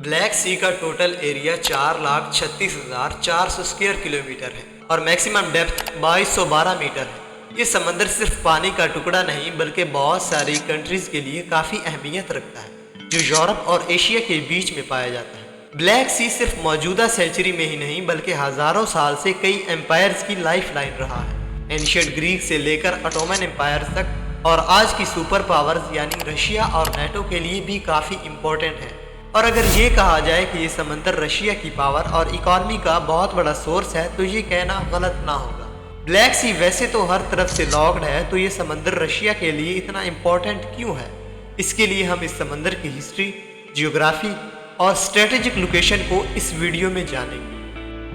Black सी का total area 4,36,400 square kilometre है और मैक्सिमम डेप्थ 2212 मीटर है। ये समंदर सिर्फ पानी का टुकड़ा नहीं बल्कि बहुत सारी कंट्रीज के लिए काफ़ी अहमियत रखता है, जो यूरोप और एशिया के बीच में पाया जाता है। ब्लैक सी सिर्फ मौजूदा सेंचुरी में ही नहीं बल्कि हज़ारों साल से कई एम्पायर्स की लाइफ लाइन रहा है। एंशिएंट ग्रीक से लेकर ऑटोमन एम्पायर तक और आज की सुपर पावर्स यानी रशिया और नेटो के लिए भी काफ़ी इम्पोर्टेंट है। और अगर ये कहा जाए कि ये समंदर रशिया की पावर और इकॉनमी का बहुत बड़ा सोर्स है तो ये कहना गलत ना होगा। ब्लैक सी वैसे तो हर तरफ से लॉक्ड है, तो ये समंदर रशिया के लिए इतना इम्पोर्टेंट क्यों है? इसके लिए हम इस समंदर की हिस्ट्री, जियोग्राफी और स्ट्रेटेजिक लोकेशन को इस वीडियो में जानेंगे।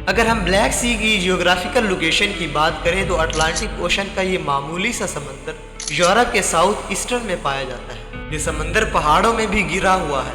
अगर हम ब्लैक सी की जियोग्राफिकल लोकेशन की बात करें तो अटलांटिक ओशन का ये मामूली सा समंदर यूरोप के साउथ ईस्टर्न में पाया जाता है। ये समंदर पहाड़ों में भी घिरा हुआ है।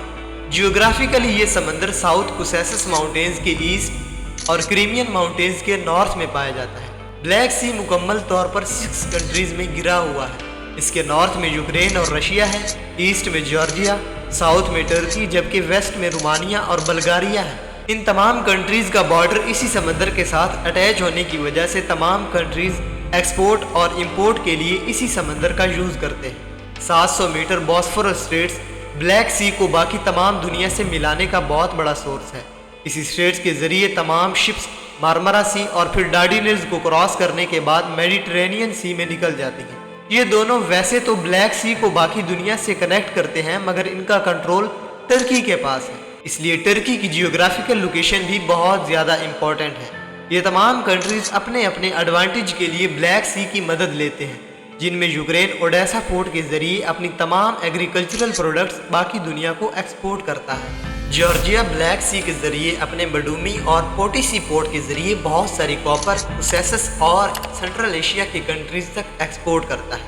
जियोग्राफिकली ये समंदर साउथ कुसेसस माउंटेन्स के ईस्ट और क्रीमियन माउंटेन्स के नॉर्थ में पाया जाता है। ब्लैक सी मुकम्मल तौर पर 6 कंट्रीज में घिरा हुआ है। इसके नॉर्थ में यूक्रेन और रशिया है, ईस्ट में जॉर्जिया, साउथ में टर्की, जबकि वेस्ट में रोमानिया और बल्गारिया है। इन तमाम कंट्रीज का बॉर्डर इसी समंदर के साथ अटैच होने की वजह से तमाम कंट्रीज एक्सपोर्ट और इंपोर्ट के लिए इसी समंदर का यूज़ करते हैं। 700 मीटर बॉस्फोरस स्ट्रेट्स ब्लैक सी को बाकी तमाम दुनिया से मिलाने का बहुत बड़ा सोर्स है। इसी स्ट्रेट्स के जरिए तमाम शिप्स मार्मरा सी और फिर डार्डेनेल्स को क्रॉस करने के बाद मेडिटेरेनियन सी में निकल जाती हैं। ये दोनों वैसे तो ब्लैक सी को बाकी दुनिया से कनेक्ट करते हैं, मगर इनका कंट्रोल टर्की के पास है, इसलिए टर्की की जियोग्राफिकल लोकेशन भी बहुत ज़्यादा इम्पोर्टेंट है। ये तमाम कंट्रीज अपने अपने एडवांटेज के लिए ब्लैक सी की मदद लेते हैं, जिनमें यूक्रेन ओडेसा पोर्ट के जरिए अपनी तमाम एग्रीकल्चरल प्रोडक्ट्स बाकी दुनिया को एक्सपोर्ट करता है। जॉर्जिया ब्लैक सी के जरिए अपने बडूमी और पोटिसी पोर्ट के जरिए बहुत सारी कॉपर, कुसेसस और सेंट्रल एशिया की कंट्रीज तक एक्सपोर्ट करता है,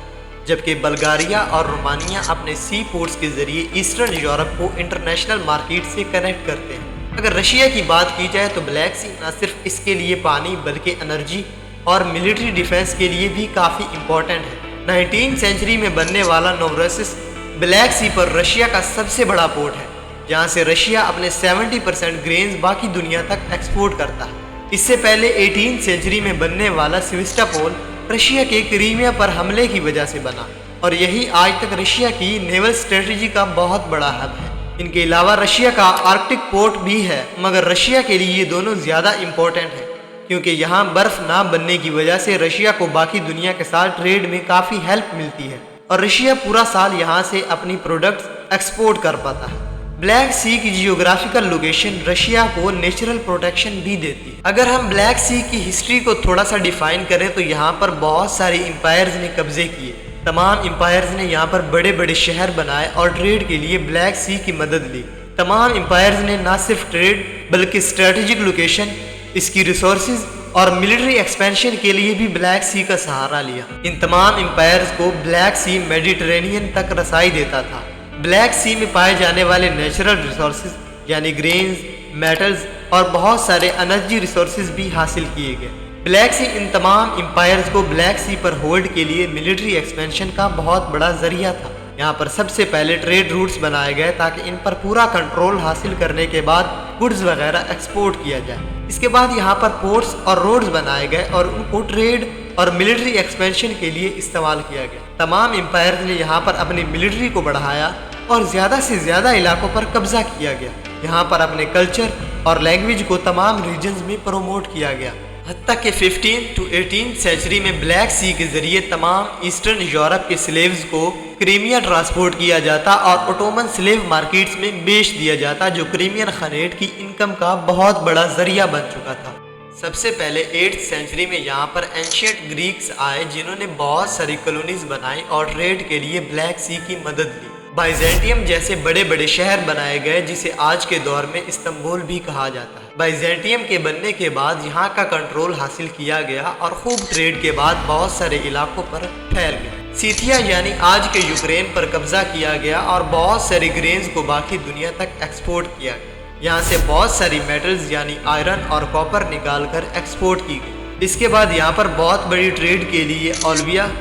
जबकि बल्गारिया और रोमानिया अपने सी पोर्ट्स के जरिए ईस्टर्न यूरोप को इंटरनेशनल मार्केट से कनेक्ट करते हैं। अगर रशिया की बात की जाए तो ब्लैक सी न सिर्फ इसके लिए पानी बल्कि एनर्जी और मिलिट्री डिफेंस के लिए भी काफ़ी इम्पोर्टेंट है। 19वीं सेंचुरी में बनने वाला नोवरोसिस ब्लैक सी पर रशिया का सबसे बड़ा पोर्ट है, जहाँ से रशिया अपने 70% ग्रेन्स बाकी दुनिया तक एक्सपोर्ट करता है। इससे पहले 18वीं सेंचुरी में बनने वाला सेवास्टोपोल रशिया के क्रीमिया पर हमले की वजह से बना और यही आज तक रशिया की नेवल स्ट्रेटजी का बहुत बड़ा हब है। इनके अलावा रशिया का आर्कटिक पोर्ट भी है, मगर रशिया के लिए ये दोनों ज़्यादा इम्पोर्टेंट है क्योंकि यहाँ बर्फ़ ना बनने की वजह से रशिया को बाकी दुनिया के साथ ट्रेड में काफ़ी हेल्प मिलती है और रशिया पूरा साल यहाँ से अपनी प्रोडक्ट्स एक्सपोर्ट कर पाता है। ब्लैक सी की जियोग्राफिकल लोकेशन रशिया को नेचुरल प्रोटेक्शन भी देती है। अगर हम ब्लैक सी की हिस्ट्री को थोड़ा सा डिफाइन करें तो यहाँ पर बहुत सारे एम्पायर्स ने कब्जे किए। तमाम एम्पायर्स ने यहाँ पर बड़े बड़े शहर बनाए और ट्रेड के लिए ब्लैक सी की मदद ली। तमाम एम्पायर्स ने न सिर्फ ट्रेड बल्कि स्ट्रेटेजिक लोकेशन, इसकी रिसोर्सेज और मिलिट्री एक्सपेंशन के लिए भी ब्लैक सी का सहारा लिया। इन तमाम एम्पायर्स को ब्लैक सी मेडिटेरेनियन तक रसाई देता था। ब्लैक सी में पाए जाने वाले नेचुरल रिसोर्सेज यानी ग्रेन्स, मेटल्स और बहुत सारे एनर्जी रिसोर्सेज भी हासिल किए गए। ब्लैक सी इन तमाम एम्पायर्स को ब्लैक सी पर होल्ड के लिए मिलिट्री एक्सपेंशन का बहुत बड़ा जरिया था। यहाँ पर सबसे पहले ट्रेड रूट्स बनाए गए ताकि इन पर पूरा कंट्रोल हासिल करने के बाद गुड्स वगैरह एक्सपोर्ट किया जाए। इसके बाद यहाँ पर पोर्ट्स और रोड्स बनाए गए और उनको ट्रेड और मिलिट्री एक्सपेंशन के लिए इस्तेमाल किया गया। तमाम एम्पायर्स ने यहाँ पर अपनी मिलिट्री को बढ़ाया और ज़्यादा से ज़्यादा इलाकों पर कब्जा किया गया। यहाँ पर अपने कल्चर और लैंग्वेज को तमाम रीजन्स में प्रमोट किया गया। हत्ता कि 15वीं to 18वीं सेंचुरी में ब्लैक सी के जरिए तमाम ईस्टर्न यूरोप के स्लेव्स को क्रीमिया ट्रांसपोर्ट किया जाता और ऑटोमन स्लेव मार्केट्स में बेच दिया जाता, जो क्रीमियन खनेट की इनकम का बहुत बड़ा जरिया बन चुका था। सबसे पहले 8वीं सेंचुरी में यहाँ पर एंशिएंट ग्रीक्स आए, जिन्होंने बहुत सारी कॉलोनीज बनाई और ट्रेड के लिए ब्लैक सी की मदद ली। बाइजेंटियम जैसे बड़े बड़े शहर बनाए गए, जिसे आज के दौर में इस्तांबुल भी कहा जाता है। बाइजेंटियम के बनने के बाद यहाँ का कंट्रोल हासिल किया गया और खूब ट्रेड के बाद बहुत सारे इलाकों पर फैल गया। सीथिया यानी आज के यूक्रेन पर कब्जा किया गया और बहुत सारे ग्रेन्स को बाकी दुनिया तक एक्सपोर्ट किया गया। यहाँ से बहुत सारी मेटल्स यानी आयरन और कॉपर निकाल कर एक्सपोर्ट की गई। इसके बाद यहाँ पर बहुत बड़ी ट्रेड के लिए ओल्विया,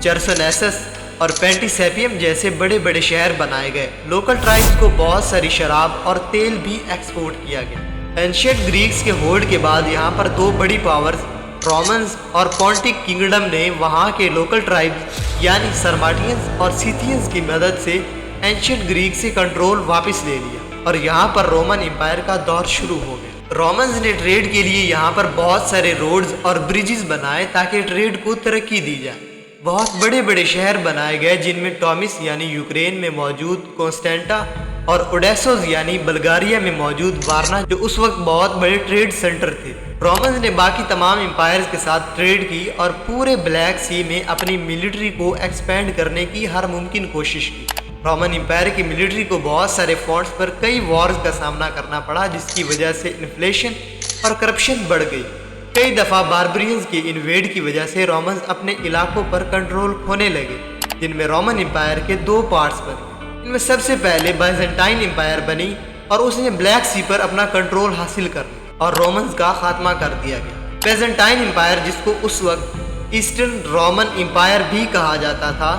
चर्सोनेसस, اور پینٹیسیپیم جیسے بڑے بڑے شہر بنائے گئے۔ لوکل ٹرائبز کو بہت ساری شراب اور تیل بھی ایکسپورٹ کیا گیا۔ اینشینٹ گریکس کے ہولڈ کے بعد یہاں پر دو بڑی پاورز رومنز اور پونٹک کنگڈم نے وہاں کے لوکل ٹرائبز یعنی سرماٹینز اور سیتھینز کی مدد سے اینشینٹ گریک سے کنٹرول واپس لے لیا اور یہاں پر رومن امپائر کا دور شروع ہو گیا۔ رومنز نے ٹریڈ کے لیے یہاں پر بہت سارے روڈز اور بریجز بنائے تاکہ ٹریڈ کو ترقی دی جائے۔ بہت بڑے بڑے شہر بنائے گئے جن میں ٹامس یعنی یوکرین میں موجود کونسٹینٹا اور اوڈیسوز یعنی بلغاریہ میں موجود وارنا جو اس وقت بہت بڑے ٹریڈ سنٹر تھے۔ رومنز نے باقی تمام امپائرز کے ساتھ ٹریڈ کی اور پورے بلیک سی میں اپنی ملٹری کو ایکسپینڈ کرنے کی ہر ممکن کوشش کی۔ رومن امپائر کی ملٹری کو بہت سارے فرونٹس پر کئی وارز کا سامنا کرنا پڑا جس کی وجہ سے انفلیشن اور کرپشن بڑھ گئی۔ کئی دفعہ باربرینز کے انویڈ کی وجہ سے رومنز اپنے علاقوں پر کنٹرول کھونے لگے جن میں رومن امپائر کے دو پارٹس بنے۔ ان میں سب سے پہلے بائزنٹائن امپائر بنی اور اس نے بلیک سی پر اپنا کنٹرول حاصل کر لیا اور رومنز کا خاتمہ کر دیا گیا۔ بیزنٹائن امپائر جس کو اس وقت ایسٹرن رومن امپائر بھی کہا جاتا تھا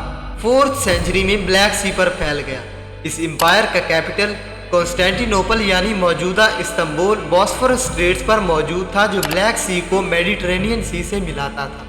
4th سینچری میں بلیک سی پر پھیل گیا۔ اس امپائر کا کیپٹل کانسٹینٹی نوپل یعنی موجودہ استنبول بوسفورس اسٹریٹس پر موجود تھا جو بلیک سی کو میڈیٹرینین سی سے ملاتا تھا۔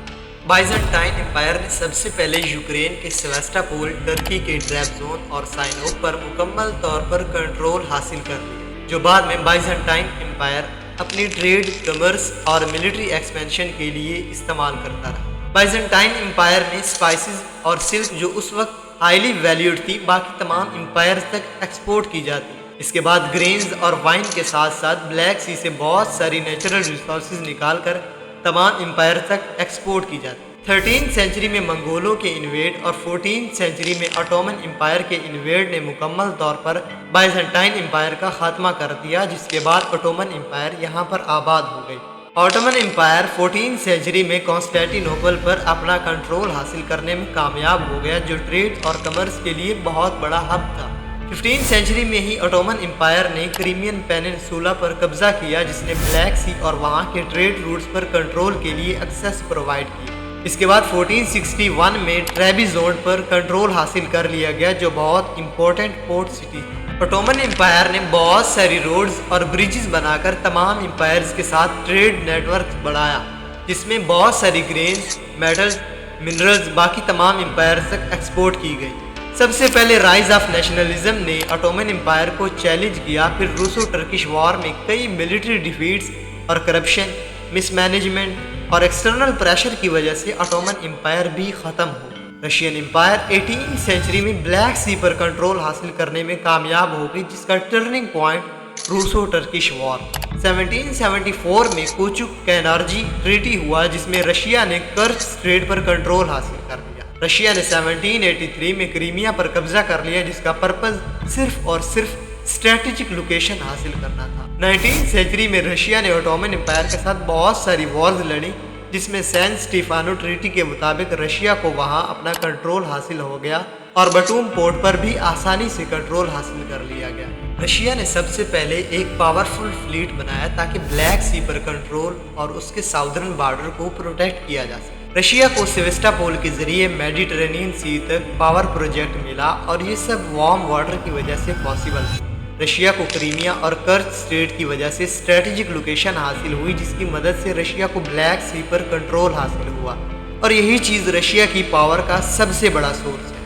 بائزنٹائن امپائر نے سب سے پہلے یوکرین کے سیواسٹاپول، ٹرکی کے ٹریبزون اور سائنوپ پر مکمل طور پر کنٹرول حاصل کر لیا جو بعد میں بائزنٹائن امپائر اپنی ٹریڈ، کمرس اور ملٹری ایکسپینشن کے لیے استعمال کرتا رہا۔ بائزنٹائن امپائر میں سپائسز اور سلک جو اس وقت ہائیلی ویلیوڈ تھی باقی تمام امپائرز تک ایکسپورٹ کی جاتی۔ اس کے بعد گرینز اور وائن کے ساتھ ساتھ بلیک سی سے بہت ساری نیچرل ریسورسز نکال کر تمام امپائر تک ایکسپورٹ کی جاتی۔ 13 سینچری میں منگولوں کے انویڈ اور 14 سینچری میں آٹومن امپائر کے انویڈ نے مکمل طور پر بائزنٹائن امپائر کا خاتمہ کر دیا جس کے بعد آٹومن امپائر یہاں پر آباد ہو گئی۔ آٹومن امپائر 14 سینچری میں کانسٹینٹی نوپل پر اپنا کنٹرول حاصل کرنے میں کامیاب ہو گیا جو ٹریڈ اور کمرس کے لیے بہت بڑا ہب تھا۔ 15 سینچری میں ہی آٹومن امپائر نے کریمین پیننسولا پر قبضہ کیا جس نے بلیک سی اور وہاں کے ٹریڈ روٹس پر کنٹرول کے لیے ایکسیس پرووائڈ کی۔ اس کے بعد 1461 میں ٹریبیزونڈ پر کنٹرول حاصل کر لیا گیا جو بہت امپورٹنٹ پورٹ سٹی تھی۔ آٹومن امپائر نے بہت ساری روڈز اور بریجز بنا کر تمام امپائرز کے ساتھ ٹریڈ نیٹ ورک بڑھایا جس میں بہت ساری گرینز، میٹلز، منرلز باقی تمام امپائرز تک ایکسپورٹ کی گئی۔ سب سے پہلے رائز آف نیشنلزم نے آٹومن امپائر کو چیلنج کیا، پھر روسو ٹرکش وار میں کئی ملٹری ڈیفیٹس اور کرپشن، مس مینجمنٹ اور ایکسٹرنل پریشر کی وجہ سے آٹومن امپائر بھی ختم ہو۔ رشین امپائر 18 سینچری میں بلیک سی پر کنٹرول حاصل کرنے میں کامیاب ہو گئی جس کا ٹرننگ پوائنٹ روسو ٹرکش وار۔ 1774 میں کوچک کینارجی ٹریٹی ہوا جس میں رشیا نے کرچ اسٹریٹ پر کنٹرول حاصل کر لیا۔ رشیا نے 1783 میں کریمیا پر قبضہ کر لیا جس کا پرپز صرف اور صرف اسٹریٹجک لوکیشن حاصل کرنا تھا۔ 19 سینچری میں رشیا نے آٹومن امپائر کے ساتھ بہت ساری وارز لڑی جس میں سین سٹیفانو ٹریٹی کے مطابق رشیا کو وہاں اپنا کنٹرول حاصل ہو گیا اور بٹوم پورٹ پر بھی آسانی سے کنٹرول حاصل کر لیا گیا۔ رشیا نے سب سے پہلے ایک پاورفل فلیٹ بنایا تاکہ بلیک سی پر کنٹرول اور اس کے ساؤدرن بارڈر کو پروٹیکٹ کیا جا سکے۔ رشیا کو سیواسٹاپول کے ذریعے میڈیٹرینین سی تک پاور پروجیکٹ ملا اور یہ سب وارم واٹر کی وجہ سے پاسبل تھا۔ رشیا کو کریمیا اور کرچ اسٹریٹ کی وجہ سے اسٹریٹجک لوکیشن حاصل ہوئی جس کی مدد سے رشیا کو بلیک سی پر کنٹرول حاصل ہوا اور یہی چیز رشیا کی پاور کا سب سے بڑا سورس ہے۔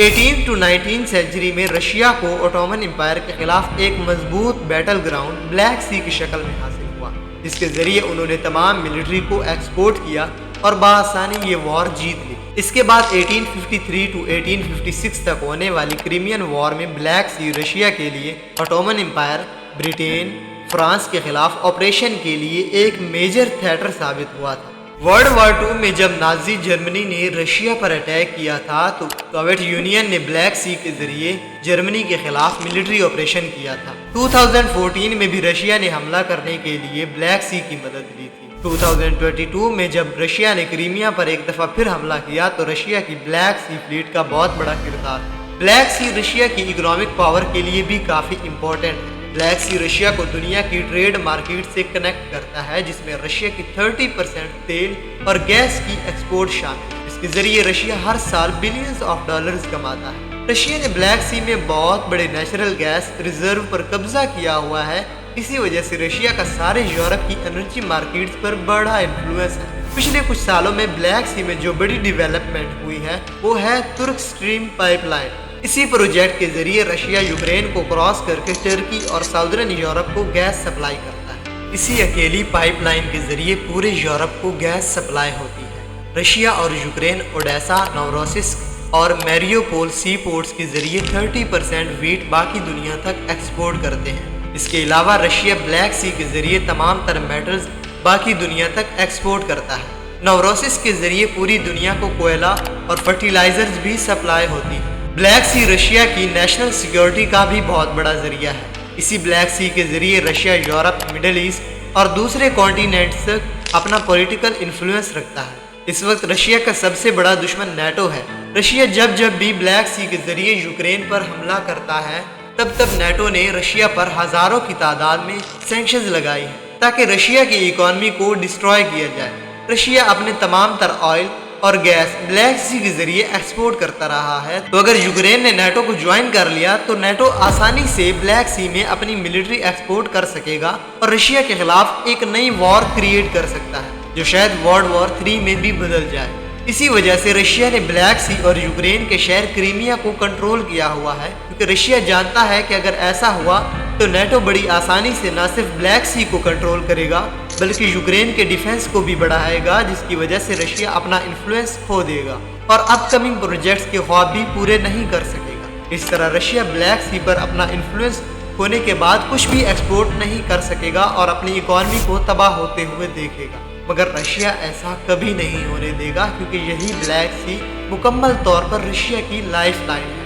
18 to 19 سینچری میں رشیا کو آٹومن امپائر کے خلاف ایک مضبوط بیٹل گراؤنڈ بلیک سی کی شکل میں حاصل ہوا جس کے ذریعے انہوں نے تمام ملٹری کو ایکسپورٹ کیا اور بآسانی یہ وار جیت لی۔ اس کے بعد 1853 to 1856 تک ہونے والی کریمین وار میں بلیک سی رشیا کے لیے آٹومن امپائر، برٹین، فرانس کے خلاف آپریشن کے لیے ایک میجر تھیٹر ثابت ہوا تھا۔ ورلڈ وار 2 میں جب نازی جرمنی نے رشیا پر اٹیک کیا تھا تو سوویت یونین نے بلیک سی کے ذریعے جرمنی کے خلاف ملٹری آپریشن کیا تھا۔ 2014 میں بھی رشیا نے حملہ کرنے کے لیے بلیک سی کی مدد لی تھی۔ 2022 میں جب رشیا نے کریمیا پر ایک دفعہ پھر حملہ کیا تو رشیا کی بلیک سی فلیٹ کا بہت بڑا کردار ہے۔ بلیک سی رشیا کی اکنامک پاور کے لیے بھی کافی امپورٹنٹ ہے۔ بلیک سی رشیا کو دنیا کی ٹریڈ مارکیٹ سے کنیکٹ کرتا ہے جس میں رشیا کی 30% تیل اور گیس کی ایکسپورٹ شامل ہے۔ اس के जरिए रशिया हर साल बिलियंस ऑफ डॉलर्स कमाता है। रशिया ने ब्लैक सी में बहुत बड़े नेचुरल गैस रिजर्व पर कब्जा किया हुआ है। इसी वजह से रशिया का सारे यूरोप की एनर्जी मार्केट्स पर बड़ा इन्फ्लुएंस है। पिछले कुछ सालों में ब्लैक सी में जो बड़ी डेवलपमेंट हुई है वो है तुर्क स्ट्रीम पाइपलाइन। इसी प्रोजेक्ट के जरिए रशिया यूक्रेन को क्रॉस करके टर्की और साउदर्न यूरोप को गैस सप्लाई करता है। इसी अकेली पाइपलाइन के जरिए पूरे यूरोप को गैस सप्लाई होती है। रशिया और यूक्रेन ओडेसा, नोवरोसिस्क और मैरियोपोल सी पोर्ट्स के जरिए 30% व्हीट बाकी दुनिया तक एक्सपोर्ट करते हैं। इसके अलावा रशिया ब्लैक सी के जरिए तमाम तरह मेटल्स बाकी दुनिया तक एक्सपोर्ट करता है। नोवरोसिस्क के जरिए पूरी दुनिया को कोयला और फर्टिलाइजर्स भी सप्लाई होती है। ब्लैक सी रशिया की नेशनल सिक्योरिटी का भी बहुत बड़ा जरिया है। इसी ब्लैक सी के जरिए रशिया यूरोप, मिडिल ईस्ट और दूसरे कॉन्टिनेंट्स तक अपना पॉलिटिकल इन्फ्लुएंस रखता है। इस वक्त रशिया का सबसे बड़ा दुश्मन नेटो है। रशिया जब जब भी ब्लैक सी के जरिए यूक्रेन पर हमला करता है तब तब नेटो ने रशिया पर हजारों की तादाद में सैंक्शंस लगाई है ताकि रशिया की इकोनॉमी को डिस्ट्रॉय किया जाए। रशिया अपने तमाम तर ऑयल और गैस ब्लैक सी के जरिए एक्सपोर्ट करता रहा है। तो अगर यूक्रेन ने नेटो को ज्वाइन कर लिया तो नेटो आसानी से ब्लैक सी में अपनी मिलिट्री एक्सपोर्ट कर सकेगा और रशिया के खिलाफ एक नई वॉर क्रिएट कर सकता है जो शायद वर्ल्ड वॉर 3 में भी बदल जाए। इसी वजह से रशिया ने ब्लैक सी और यूक्रेन के शहर क्रीमिया को कंट्रोल किया हुआ है, क्योंकि रशिया जानता है कि अगर ऐसा हुआ तो नेटो बड़ी आसानी से न सिर्फ ब्लैक सी को कंट्रोल करेगा बल्कि यूक्रेन के डिफेंस को भी बढ़ाएगा, जिसकी वजह से रशिया अपना इन्फ्लुएंस खो देगा और अपकमिंग प्रोजेक्ट्स के ख्वाब भी पूरे नहीं कर सकेगा। इस तरह रशिया ब्लैक सी पर अपना इन्फ्लुएंस होने के बाद कुछ भी एक्सपोर्ट नहीं कर सकेगा और अपनी इकोनॉमी को तबाह होते हुए देखेगा। मगर रशिया ऐसा कभी नहीं होने देगा, क्योंकि यही ब्लैक सी मुकम्मल तौर पर रशिया की लाइफ लाइन है।